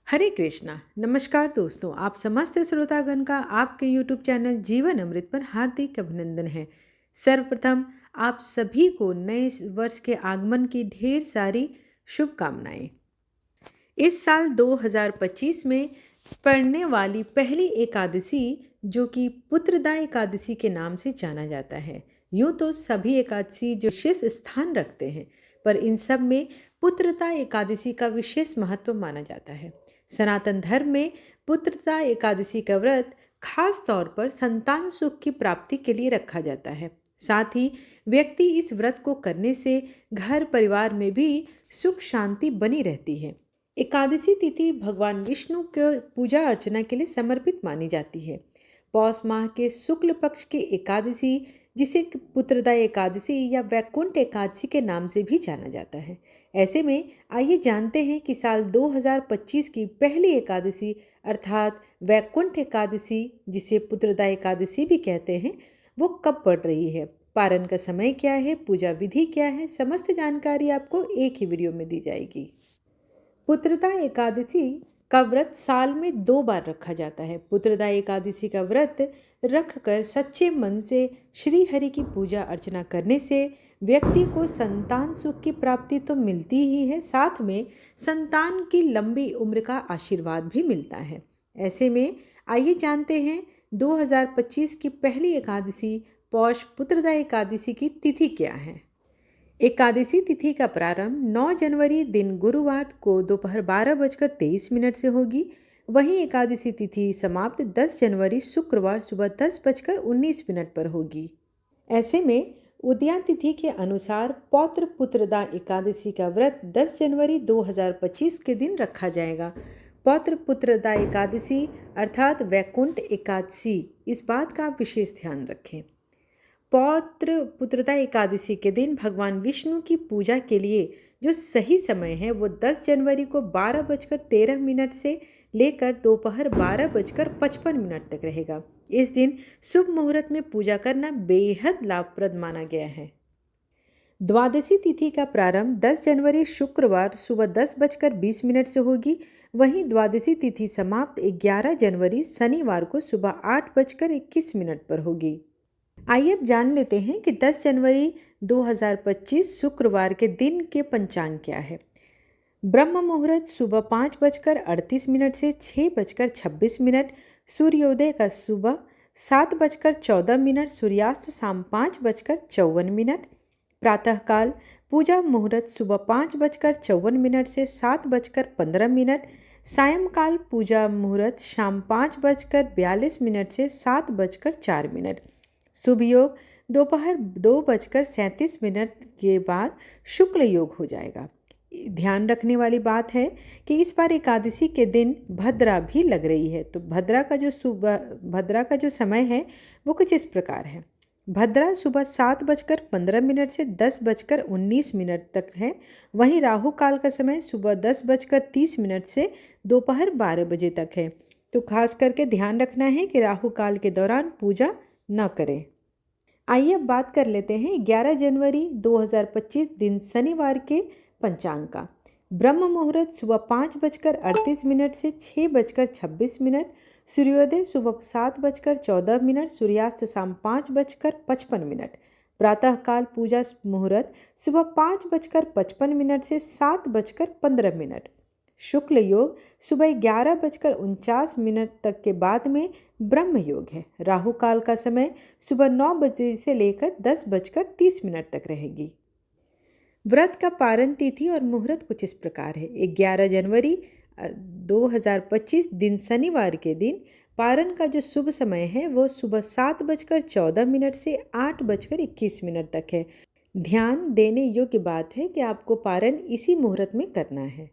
हरे कृष्णा। नमस्कार दोस्तों, आप समस्त श्रोतागण का आपके YouTube चैनल जीवन अमृत पर हार्दिक अभिनंदन है। सर्वप्रथम आप सभी को नए वर्ष के आगमन की ढेर सारी शुभकामनाएं। इस साल 2025 में पड़ने वाली पहली एकादशी, जो कि पुत्रदा एकादशी के नाम से जाना जाता है। यूँ तो सभी एकादशी जो विशेष स्थान रखते हैं, पर इन सब में पुत्रदा एकादशी का विशेष महत्व माना जाता है। सनातन धर्म में पुत्रदा एकादशी का व्रत खास तौर पर संतान सुख की प्राप्ति के लिए रखा जाता है। साथ ही व्यक्ति इस व्रत को करने से घर परिवार में भी सुख शांति बनी रहती है। एकादशी तिथि भगवान विष्णु के पूजा अर्चना के लिए समर्पित मानी जाती है। पौष माह के शुक्ल पक्ष की एकादशी, जिसे पुत्रदा एकादशी या वैकुंठ एकादशी के नाम से भी जाना जाता है। ऐसे में आइए जानते हैं कि साल 2025 की पहली एकादशी अर्थात वैकुंठ एकादशी, जिसे पुत्रदा एकादशी भी कहते हैं, वो कब पड़ रही है, पारण का समय क्या है, पूजा विधि क्या है, समस्त जानकारी आपको एक ही वीडियो में दी जाएगी। पुत्रदा एकादशी का व्रत साल में 2 बार रखा जाता है। पुत्रदा एकादशी का व्रत रखकर सच्चे मन से श्री हरि की पूजा अर्चना करने से व्यक्ति को संतान सुख की प्राप्ति तो मिलती ही है, साथ में संतान की लंबी उम्र का आशीर्वाद भी मिलता है। ऐसे में आइए जानते हैं 2025 की पहली एकादशी पौष पुत्रदा एकादशी की तिथि क्या है। एकादशी तिथि का प्रारंभ 9 जनवरी दिन गुरुवार को दोपहर 12:23 से होगी। वहीं एकादशी तिथि समाप्त 10 जनवरी शुक्रवार सुबह 10:19 पर होगी। ऐसे में उदया तिथि के अनुसार पौत्र पुत्रदा एकादशी का व्रत 10 जनवरी 2025 के दिन रखा जाएगा। पौत्र पुत्रदा एकादशी अर्थात वैकुंठ एकादशी, इस बात का आप विशेष ध्यान रखें। पौत्र पुत्रदा एकादशी के दिन भगवान विष्णु की पूजा के लिए जो सही समय है वो 10 जनवरी को 12:13 से लेकर दोपहर 12:55 तक रहेगा। इस दिन शुभ मुहूर्त में पूजा करना बेहद लाभप्रद माना गया है। द्वादशी तिथि का प्रारंभ 10 जनवरी शुक्रवार सुबह 10:20 से होगी। वहीं द्वादशी तिथि समाप्त 11 जनवरी शनिवार को सुबह 8:21 पर होगी। आइए अब जान लेते हैं कि 10 जनवरी 2025 शुक्रवार के दिन के पंचांग क्या है। ब्रह्म मुहूर्त सुबह 5:38 से 6:26, सूर्योदय का सुबह 7:14, सूर्यास्त शाम 5:54, प्रातःकाल पूजा मुहूर्त सुबह 5:54 से 7:15, सायंकाल पूजा मुहूर्त शाम 5:42 से 7:04। शुभ योग दोपहर 2:37 के बाद शुक्ल योग हो जाएगा। ध्यान रखने वाली बात है कि इस बार एकादशी के दिन भद्रा भी लग रही है, तो भद्रा का जो समय है वो कुछ इस प्रकार है। भद्रा सुबह 7:15 से 10:19 तक है। वहीं राहु काल का समय सुबह 10:30 से दोपहर 12 बजे तक है, तो खास करके ध्यान रखना है कि राहु काल के दौरान पूजा न करें। आइए अब बात कर लेते हैं 11 जनवरी 2025 दिन शनिवार के पंचांग का। ब्रह्म मुहूर्त सुबह 5:38 से 6:26, सूर्योदय सुबह 7:14, सूर्यास्त शाम 5:55, प्रातःकाल पूजा मुहूर्त सुबह 5:55 से 7:15, शुक्ल योग सुबह 11:49 तक के बाद में ब्रह्म योग है। राहु काल का समय सुबह 9 बजे से लेकर 10:30 तक रहेगी। व्रत का पारण तिथि और मुहूर्त कुछ इस प्रकार है। 11 जनवरी 2025 दिन शनिवार के दिन पारण का जो शुभ समय है वो सुबह 7:14 से 8:21 तक है। ध्यान देने योग्य बात है कि आपको पारण इसी मुहूर्त में करना है।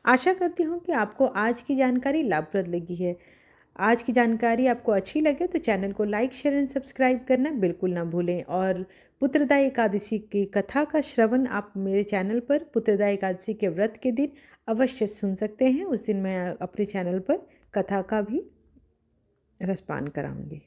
आशा करती हूँ कि आपको आज की जानकारी लाभप्रद लगी है। आज की जानकारी आपको अच्छी लगे तो चैनल को लाइक, शेयर एंड सब्सक्राइब करना बिल्कुल ना भूलें। और पुत्रदा एकादशी की कथा का श्रवण आप मेरे चैनल पर पुत्रदा एकादशी के व्रत के दिन अवश्य सुन सकते हैं। उस दिन मैं अपने चैनल पर कथा का भी रसपान कराऊंगी।